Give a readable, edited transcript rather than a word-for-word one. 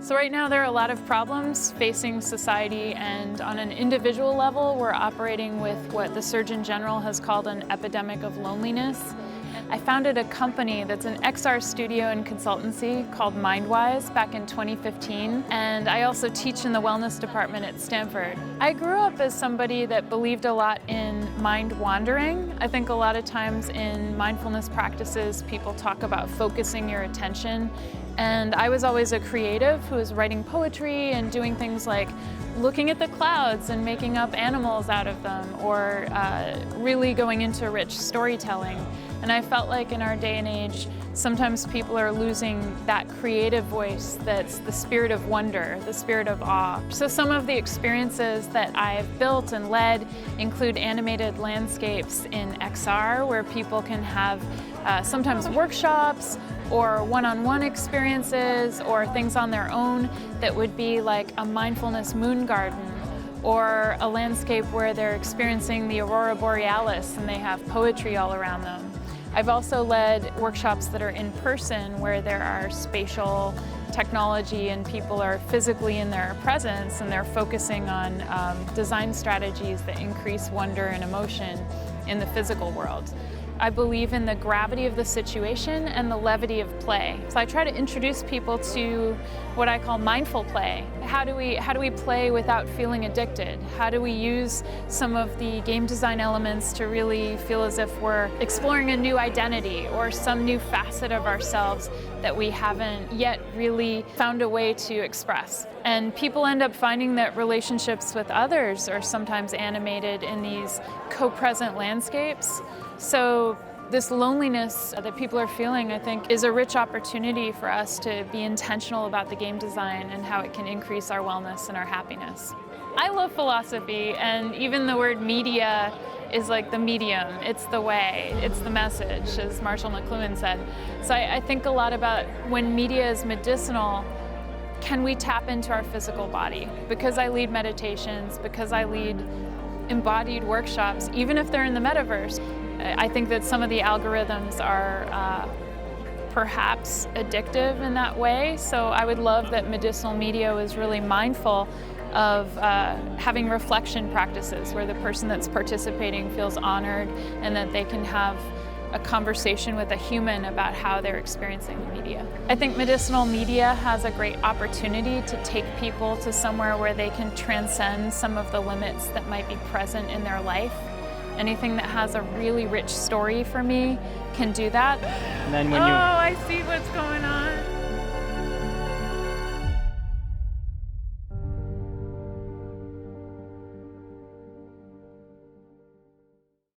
So right now there are a lot of problems facing society, and on an individual level we're operating with what the Surgeon General has called an epidemic of loneliness. I founded a company that's an XR studio and consultancy called MindWise back in 2015, and I also teach in the wellness department at Stanford. I grew up as somebody that believed a lot in mind wandering. I think a lot of times in mindfulness practices people talk about focusing your attention, and I was always a creative who was writing poetry and doing things like looking at the clouds and making up animals out of them, or really going into rich storytelling. And I felt like in our day and age, sometimes people are losing that creative voice that's the spirit of wonder, the spirit of awe. So some of the experiences that I've built and led include animated landscapes in XR, where people can have sometimes workshops or one-on-one experiences or things on their own that would be like a mindfulness moon garden, or a landscape where they're experiencing the aurora borealis and they have poetry all around them. I've also led workshops that are in person, where there are spatial technology and people are physically in their presence and they're focusing on design strategies that increase wonder and emotion in the physical world. I believe in the gravity of the situation and the levity of play. So I try to introduce people to what I call mindful play. How do we play without feeling addicted? How do we use some of the game design elements to really feel as if we're exploring a new identity or some new facet of ourselves that we haven't yet really found a way to express? And people end up finding that relationships with others are sometimes animated in these co-present landscapes. So this loneliness that people are feeling, I think, is a rich opportunity for us to be intentional about the game design and how it can increase our wellness and our happiness. I love philosophy, and even the word media is like the medium, it's the way, it's the message, as Marshall McLuhan said. So I think a lot about when media is medicinal, can we tap into our physical body? Because I lead meditations, because I lead embodied workshops, even if they're in the metaverse, I think that some of the algorithms are perhaps addictive in that way. So I would love that medicinal media is really mindful of having reflection practices where the person that's participating feels honored and that they can have a conversation with a human about how they're experiencing the media. I think medicinal media has a great opportunity to take people to somewhere where they can transcend some of the limits that might be present in their life. Anything that has a really rich story for me can do that. And then when I see what's going on.